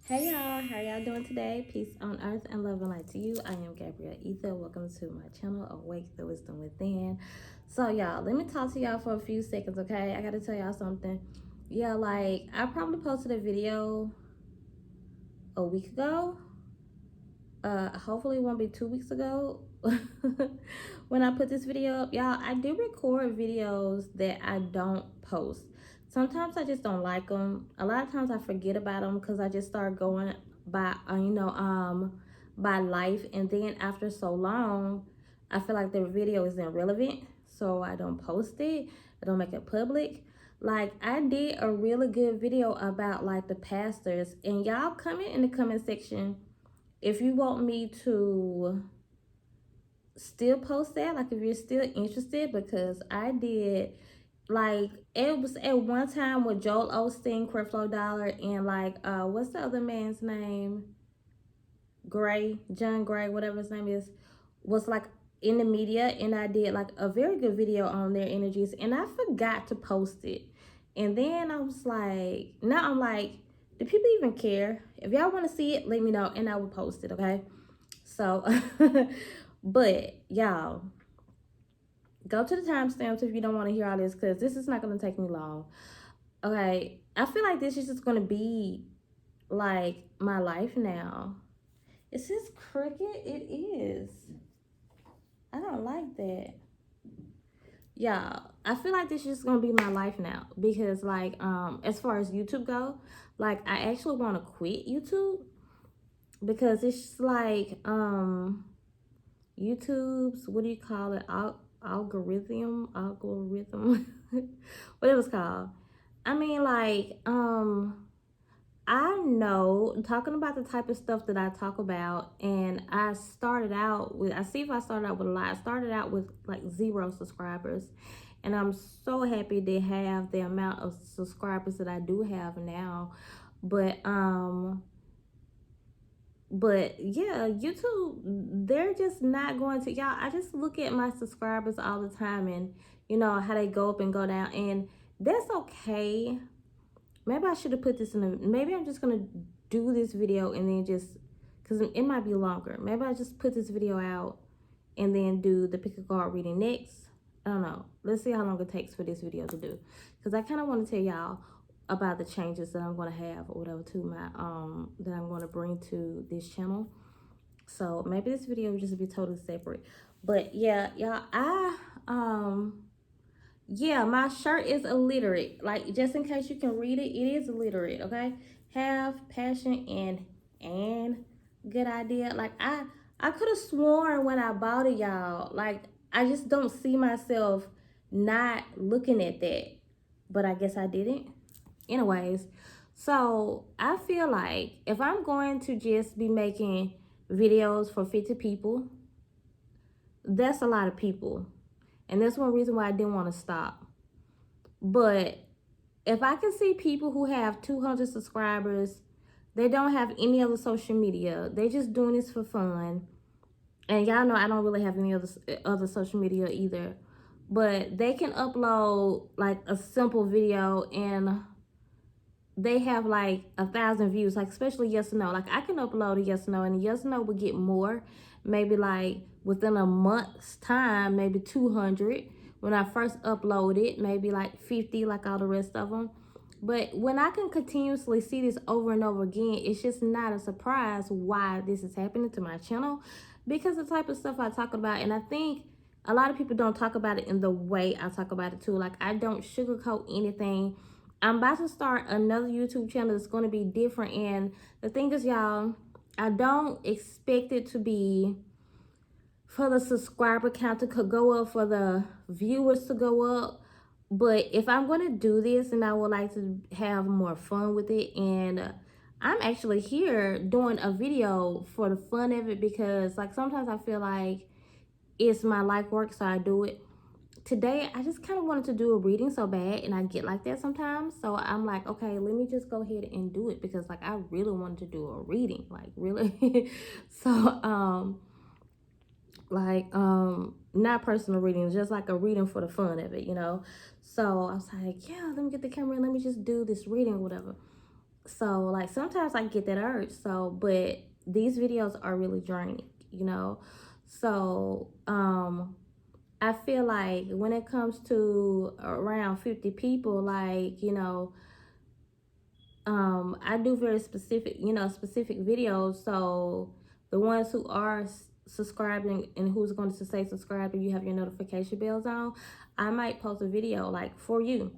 Hey y'all, how y'all doing today? Peace on earth and love and light to you. I am Gabrielle Ether. Welcome to my channel, Awake the Wisdom Within. So y'all, let me talk to y'all for a few seconds, okay? I gotta tell y'all something. Yeah, like I probably posted a video a week ago. Hopefully it won't be 2 weeks ago when I put this video up. Y'all, I do record videos that I don't post. Sometimes I just don't like them. A lot of times I forget about them because I just start going by by life, and then after so long I feel like the video is irrelevant, so I don't post it. I don't make it public. Like I did a really good video about like the pastors, and y'all comment in the comment section if you want me to still post that, like if you're still interested, because I did, like it was at one time with Joel Osteen, Creflo Dollar, and like what's the other man's name, Gray, John Gray, whatever his name is, was like in the media, and I did like a very good video on their energies, and I forgot to post it. And then I was like, now I'm like, do people even care? If y'all want to see it, let me know and I will post it, okay? So but y'all, go to the timestamps if you don't want to hear all this, because this is not going to take me long. Okay, I feel like this is just going to be like my life now. Is this crooked? It is. I don't like that. Y'all, I feel like this is just gonna be my life now, because like as far as YouTube go, like I actually want to quit YouTube, because it's just like YouTube's, what do you call it, algorithm whatever it's called. I mean, like I know, talking about the type of stuff that I talk about, and I started out with, I see if I started out with a lot. I started out with like 0 subscribers, and I'm so happy to have the amount of subscribers that I do have now. But yeah, YouTube, they're just not going to, y'all, I just look at my subscribers all the time, and you know how they go up and go down, and that's okay. Maybe I should have put this in a, maybe I'm just gonna do this video and then just, because it might be longer, maybe I just put this video out and then do the pick a card reading next. I don't know, let's see how long it takes for this video to do, because I kind of want to tell y'all about the changes that I'm going to have or whatever to my that I'm going to bring to this channel. So maybe this video will just be totally separate. But yeah, y'all, yeah, my shirt is illiterate. Like, just in case you can read it, it is illiterate, okay? Have, passion, and good idea. Like, I could have sworn when I bought it, y'all. Like, I just don't see myself not looking at that. But I guess I didn't. Anyways, so I feel like if I'm going to just be making videos for 50 people, that's a lot of people. And that's one reason why I didn't want to stop. But if I can see people who have 200 subscribers, they don't have any other social media, they just doing this for fun. And y'all know I don't really have any other social media either. But they can upload like a simple video and they have like 1,000 views, like especially yes or no. Like I can upload a yes or no, and yes or no would get more, maybe like within a month's time, maybe 200. When I first uploaded, maybe like 50, like all the rest of them. But when I can continuously see this over and over again, it's just not a surprise why this is happening to my channel, because the type of stuff I talk about. And I think a lot of people don't talk about it in the way I talk about it too. Like I don't sugarcoat anything. I'm about to start another YouTube channel that's going to be different. And the thing is, y'all, I don't expect it to be for the subscriber count to go up, for the viewers to go up. But if I'm going to do this, and I would like to have more fun with it, and I'm actually here doing a video for the fun of it, because like sometimes I feel like it's my life work, so I do it. Today I just kind of wanted to do a reading so bad, and I get like that sometimes, so I'm like, okay, let me just go ahead and do it, because like I really wanted to do a reading, like really. So not personal reading, just like a reading for the fun of it, you know. So I was like, yeah, let me get the camera and let me just do this reading or whatever. So like sometimes I get that urge. So but these videos are really draining, you know. So I feel like when it comes to around 50 people, like, you know, I do very specific, you know, specific videos. So the ones who are subscribing and who's going to say subscribe and you have your notification bells on, I might post a video like for you,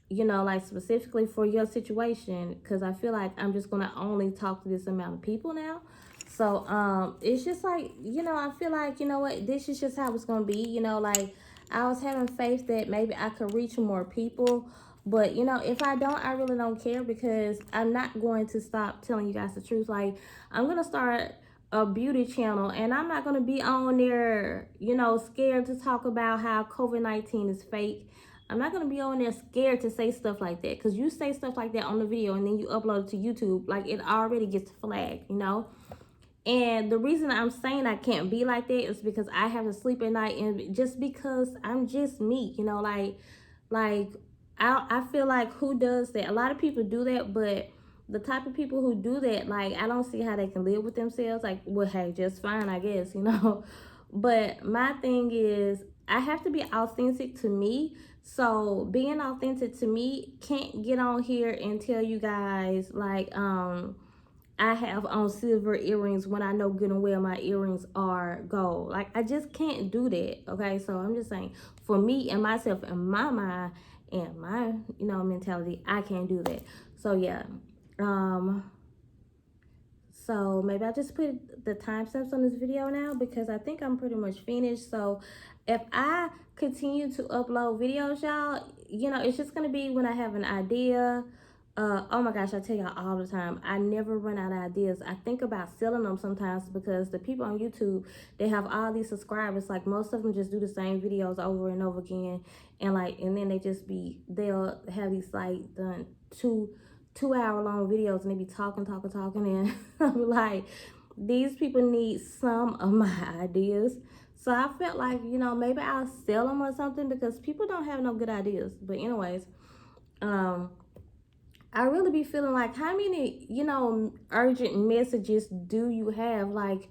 you know, like specifically for your situation, because I feel like I'm just gonna only talk to this amount of people now. So it's just like, you know, I feel like, you know what, this is just how it's gonna be, you know, like I was having faith that maybe I could reach more people. But you know, if I don't, I really don't care, because I'm not going to stop telling you guys the truth. Like I'm gonna start a beauty channel, and I'm not gonna be on there, you know, scared to talk about how COVID-19 is fake. I'm not gonna be on there scared to say stuff like that, because you say stuff like that on the video and then you upload it to YouTube, like it already gets flagged, you know. And the reason I'm saying I can't be like that is because I have to sleep at night, and just because I'm just me, you know, like I feel like who does that? A lot of people do that, but the type of people who do that, like I don't see how they can live with themselves. Like, well, hey, just fine, I guess, you know. But my thing is, I have to be authentic to me. So being authentic to me, can't get on here and tell you guys like I have on silver earrings when I know good and well my earrings are gold. Like I just can't do that. Okay, so I'm just saying, for me and myself and my mind and my, you know, mentality, I can't do that. So yeah, so maybe I just put the timestamps on this video now, because I think I'm pretty much finished. So if I continue to upload videos, y'all, you know, it's just gonna be when I have an idea. Oh my gosh, I tell y'all all the time, I never run out of ideas. I think about selling them sometimes, because the people on YouTube, they have all these subscribers. Like most of them just do the same videos over and over again, and like, and then they'll have these like done two-hour long videos, and they be talking, and I'm like, these people need some of my ideas. So I felt like, you know, maybe I'll sell them or something, because people don't have no good ideas. But anyways, I really be feeling like, how many, you know, urgent messages do you have? Like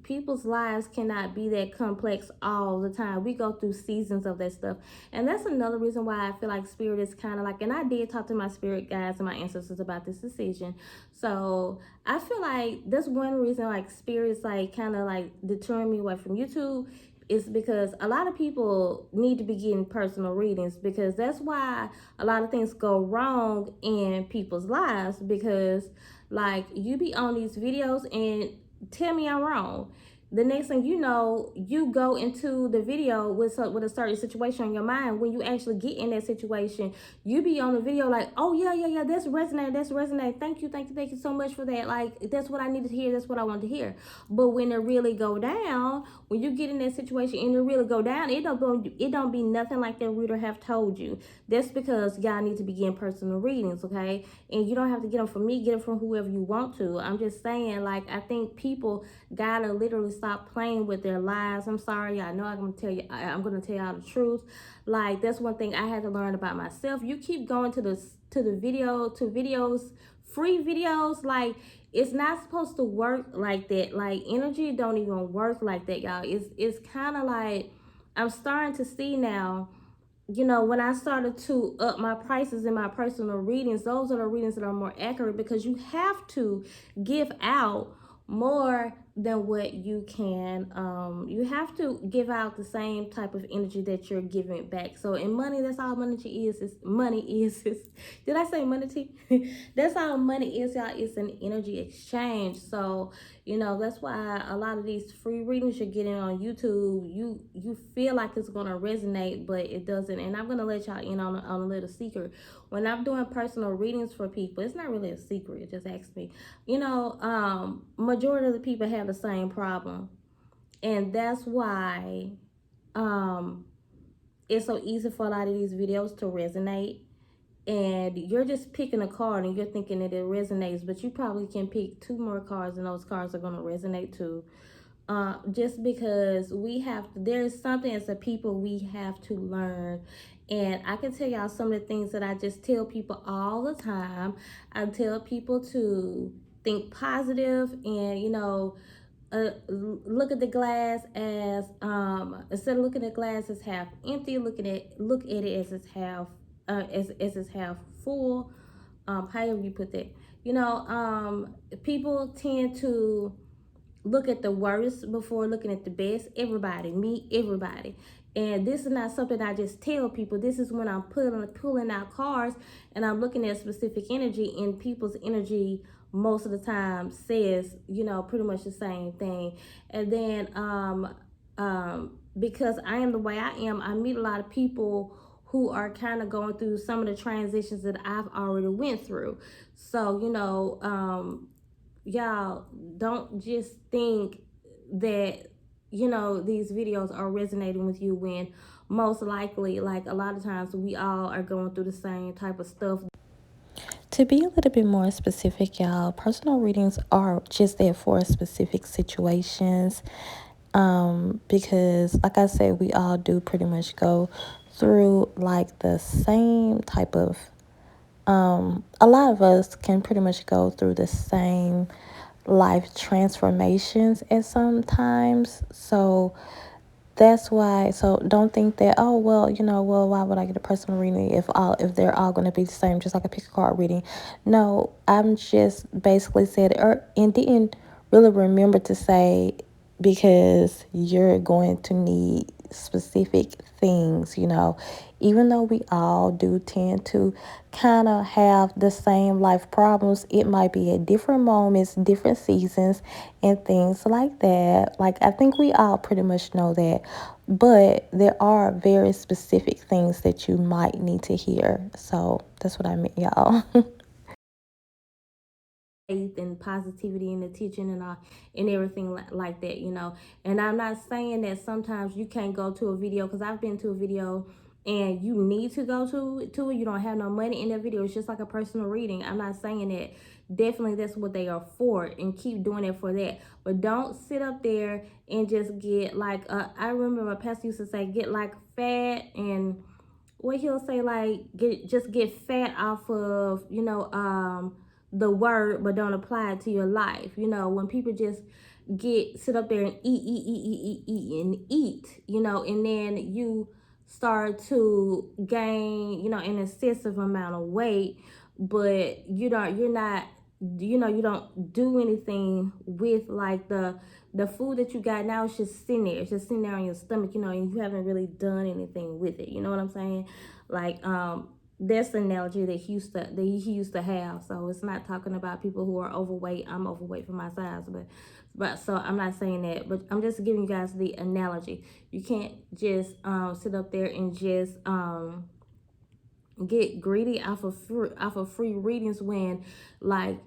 people's lives cannot be that complex all the time. We go through seasons of that stuff. And that's another reason why I feel like spirit is kind of like, and I did talk to my spirit guides and my ancestors about this decision. So I feel like that's one reason like spirit is like kind of like deterring me away from YouTube, is because a lot of people need to be getting personal readings, because that's why a lot of things go wrong in people's lives. Because like you be on these videos and tell me I'm wrong, the next thing you know, you go into the video with a certain situation on your mind. When you actually get in that situation, you be on the video like, oh yeah, that's resonating. Thank you so much for that. Like that's what I needed to hear. That's what I wanted to hear. But when it really go down, when you get in that situation and it really go down, it don't be nothing like that reader have told you. That's because y'all need to be getting personal readings, okay? And you don't have to get them from me. Get them from whoever you want to. I'm just saying, like, I think people gotta literally stop playing with their lives. I'm sorry, I know I'm gonna tell y'all the truth. Like that's one thing I had to learn about myself. You keep going to videos, free videos, like it's not supposed to work like that. Like energy don't even work like that, y'all. It's kind of like I'm starting to see now, you know, when I started to up my prices in my personal readings, those are the readings that are more accurate, because you have to give out more than what you can. You have to give out the same type of energy that you're giving back. So in money, that's all money is money is did I say money? That's all money is, y'all. It's an energy exchange. So you know, that's why a lot of these free readings you're getting on YouTube, you feel like it's gonna resonate, but it doesn't. And I'm gonna let y'all in on a little secret. When I'm doing personal readings for people, it's not really a secret. Just ask me. You know, majority of the people have the same problem, and that's why it's so easy for a lot of these videos to resonate. And you're just picking a card and you're thinking that it resonates, but you probably can pick two more cards and those cards are going to resonate too. Just because there's something as a people we have to learn. And I can tell y'all some of the things that I just tell people all the time. I tell people to think positive and, look at the glass as instead of looking at the glass as half empty, look at it as it's half as it's half full. However you put that. People tend to look at the worst before looking at the best. Everybody, me, everybody. And this is not something I just tell people. This is when I'm pulling out cards and I'm looking at specific energy, and people's energy most of the time says, pretty much the same thing. And then because I am the way I am, I meet a lot of people who are kind of going through some of the transitions that I've already went through. So, y'all don't just think that these videos are resonating with you, when most likely, like, a lot of times we all are going through the same type of stuff. To be a little bit more specific, y'all, personal readings are just there for specific situations. Because like I said, we all do pretty much go through like the same type of a lot of us can pretty much go through the same life transformations at some times. So that's why, so don't think that, oh, well, why would I get a personal reading if they're all going to be the same, just like a pick a card reading. No, I'm just basically said, and didn't really remember to say, because you're going to need specific things, even though we all do tend to kind of have the same life problems, it might be at different moments, different seasons, and things like that. Like, I think we all pretty much know that, but there are very specific things that you might need to hear. So that's what I meant, y'all. Faith and positivity in the teaching and everything like that, and I'm not saying that sometimes you can't go to a video, because I've been to a video and you need to go to it. You don't have no money in that video. It's just like a personal reading. I'm not saying that. Definitely that's what they are for, and keep doing it for that. But don't sit up there and just get like I remember my pastor used to say, get like fat, and what he'll say, like, get fat off of the word, but don't apply it to your life. When people just sit up there and eat, and then you start to gain, an excessive amount of weight, but you don't do anything with like the food that you got now. It's just sitting there. It's just sitting there on your stomach, and you haven't really done anything with it. You know what I'm saying? Like, that's the analogy that he used to have. So it's not talking about people who are overweight. I'm overweight for my size, but so I'm not saying that. But I'm just giving you guys the analogy. You can't just sit up there and just get greedy off of free readings, when like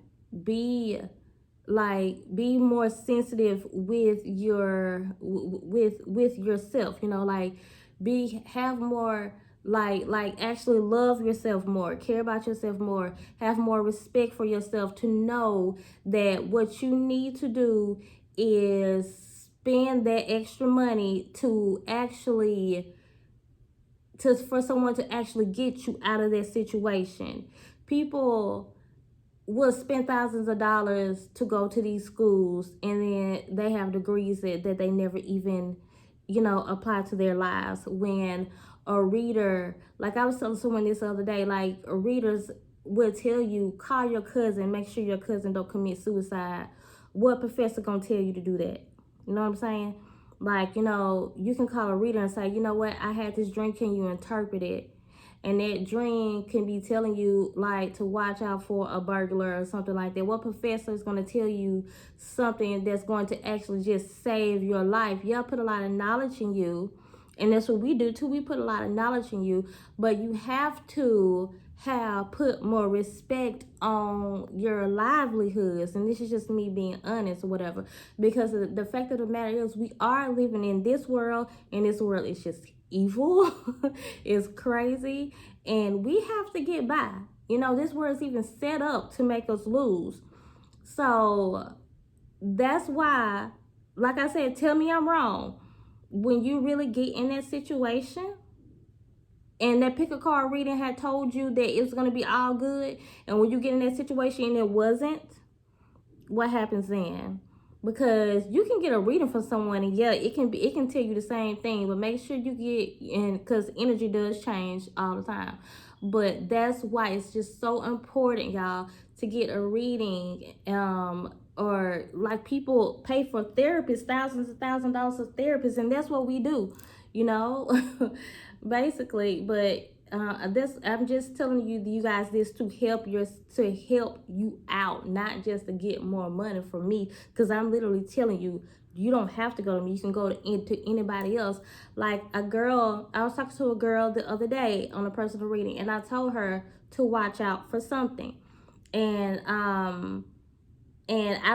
be be more sensitive with with yourself, like have more, like actually love yourself more, care about yourself more, have more respect for yourself, to know that what you need to do is spend that extra money to actually for someone to actually get you out of that situation. People will spend thousands of dollars to go to these schools, and then they have degrees that they never even apply to their lives. When a reader, like I was telling someone this other day, like readers will tell you, call your cousin, make sure your cousin don't commit suicide. What professor gonna tell you to do that? You know what I'm saying? Like, you can call a reader and say, you know what, I had this dream, can you interpret it? And that dream can be telling you, like, to watch out for a burglar or something like that. What professor is going to tell you something that's going to actually just save your life? Y'all put a lot of knowledge in you, and that's what we do too. We put a lot of knowledge in you, but you have to put more respect on your livelihoods. And this is just me being honest or whatever, because the fact of the matter is, we are living in this world, and this world is just evil. It's crazy, and we have to get by. This world is even set up to make us lose. So that's why, like I said, tell me I'm wrong. When you really get in that situation and that pick a card reading had told you that it's going to be all good, and when you get in that situation and it wasn't, what happens then? Because you can get a reading from someone, and yeah, it can tell you the same thing, but make sure you get in, because energy does change all the time. But that's why it's just so important, y'all, to get a reading. Or like, people pay for therapists, thousands and thousands of dollars of therapists, and that's what we do, you know. Basically. But this, I'm just telling you guys this to help you out, not just to get more money from me, because I'm literally telling you, you don't have to go to me. You can go to anybody else. Like I was talking to a girl the other day on a personal reading, and I told her to watch out for something. And I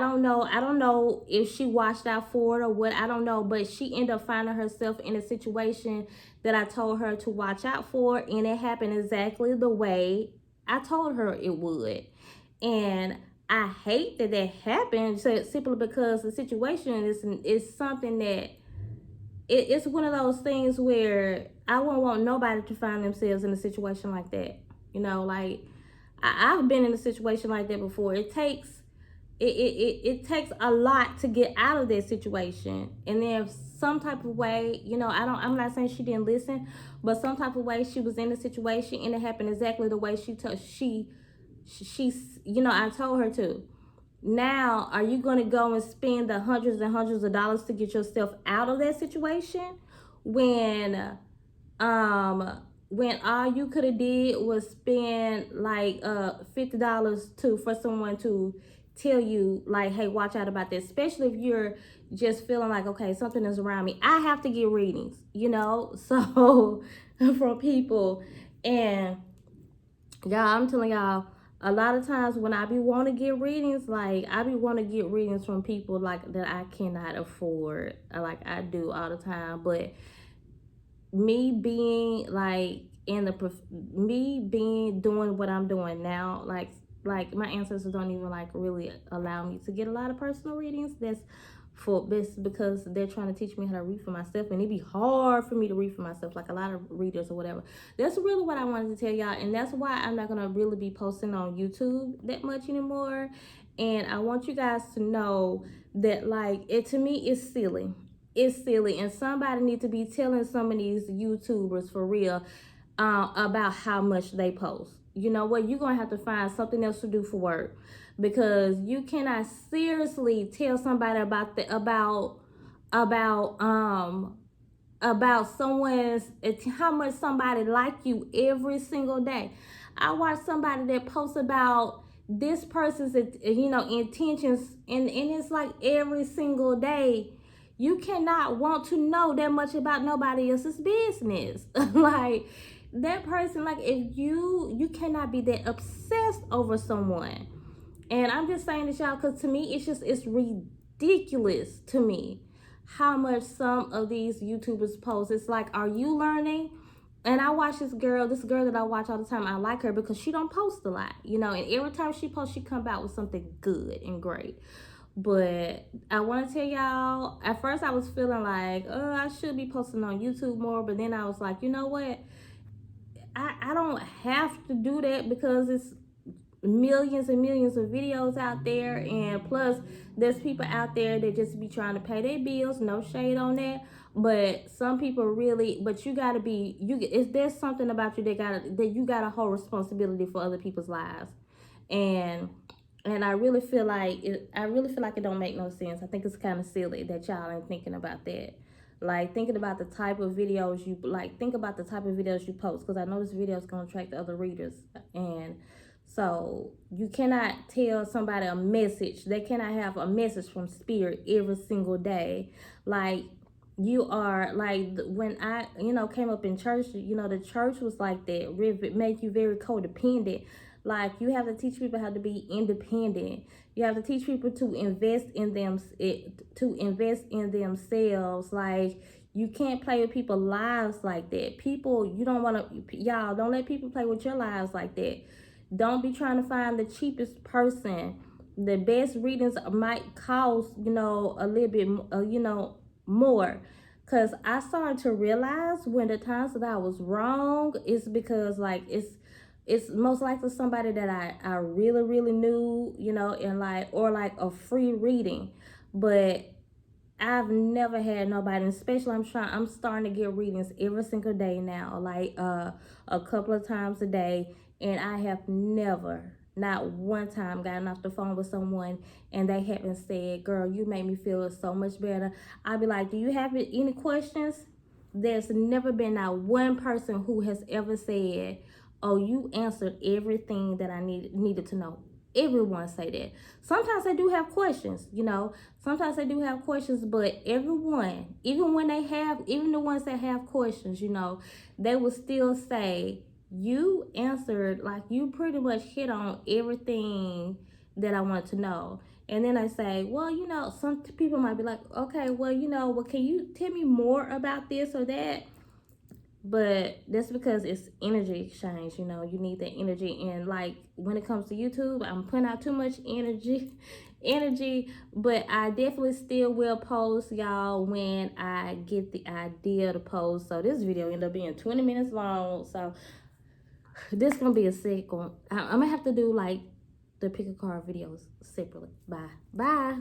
don't know if she watched out for it or what, I don't know, but she ended up finding herself in a situation that I told her to watch out for, and it happened exactly the way I told her it would. And I hate that happened, simply because the situation is something that it's one of those things where I wouldn't want nobody to find themselves in a situation like that. You know, like I've been in a situation like that before. It takes a lot to get out of that situation, and then some type of way, you know, I'm not saying she didn't listen, but some type of way she was in the situation, and it happened exactly the way you know, I told her to. Now, are you going to go and spend the hundreds and hundreds of dollars to get yourself out of that situation when all you could have did was spend like $50 for someone to tell you, like, hey, watch out about this, especially if you're just feeling like, okay, something is around me. I have to get readings, you know, so from people. And y'all, I'm telling y'all, a lot of times when I be want to get readings, like I be want to get readings from people like that I cannot afford, like I do all the time. But me being like doing what I'm doing now, like my ancestors don't even like really allow me to get a lot of personal readings. That's because they're trying to teach me how to read for myself, and it'd be hard for me to read for myself, like a lot of readers or whatever. That's really what I wanted to tell y'all, and that's why I'm not gonna really be posting on YouTube that much anymore. And I want you guys to know that, like, it to me is silly. It's silly, and somebody needs to be telling some of these YouTubers for real about how much they post. You know what? You're gonna have to find something else to do for work, because you cannot seriously tell somebody about someone's, how much somebody like you every single day. I watch somebody that posts about this person's, you know, intentions, and it's like every single day. You cannot want to know that much about nobody else's business. Like that person, like if you cannot be that obsessed over someone. And I'm just saying this, y'all, because to me it's ridiculous to me how much some of these YouTubers post. It's like, are you learning? And I watch this girl that I watch all the time. I like her because she don't post a lot, you know, and every time she posts, she come out with something good and great. But I want to tell y'all, at first I was feeling like, oh, I should be posting on YouTube more. But then I was like, you know what? I don't have to do that, because it's millions and millions of videos out there. And plus, there's people out there that just be trying to pay their bills. No shade on that. But some people really, but you gotta be, there's something about you that you gotta hold responsibility for other people's lives. And I really feel like it don't make no sense. I think it's kind of silly that y'all ain't thinking about that. Like, thinking about the type of videos you like. Think about the type of videos you post, because I know this video is gonna attract other readers. And so you cannot tell somebody a message. They cannot have a message from spirit every single day. Like, you are like, when I, you know, came up in church, you know, the church was like that. Make you very codependent. Like, you have to teach people how to be independent. You have to teach people to invest in themselves. Like, you can't play with people's lives like that. People, you don't want to, y'all, don't let people play with your lives like that. Don't be trying to find the cheapest person. The best readings might cost, you know, a little bit, you know, more. Because I started to realize when the times that I was wrong, it's because like it's most likely somebody that I really really knew, you know, and like, or like a free reading. But I've never had nobody, especially I'm starting to get readings every single day now, like a couple of times a day, and I have never, not one time, gotten off the phone with someone and they haven't said, "Girl, you made me feel so much better." I'll be like, "Do you have any questions?" There's never been not one person who has ever said, "Oh, you answered everything that I needed to know." Everyone say that. Sometimes they do have questions, you know. Sometimes they do have questions, but everyone, even when they have, even the ones that have questions, you know, they will still say, "You answered, like, you pretty much hit on everything that I wanted to know." And then I say, "Well, you know," some people might be like, "Okay, well, you know, well, can you tell me more about this or that?" But that's because it's energy exchange, you know. You need that energy. And like when it comes to YouTube, I'm putting out too much energy, but I definitely still will post, y'all, when I get the idea to post. So this video ended up being 20 minutes long, so this gonna be a second. I'm gonna have to do like the pick a card videos separately. Bye.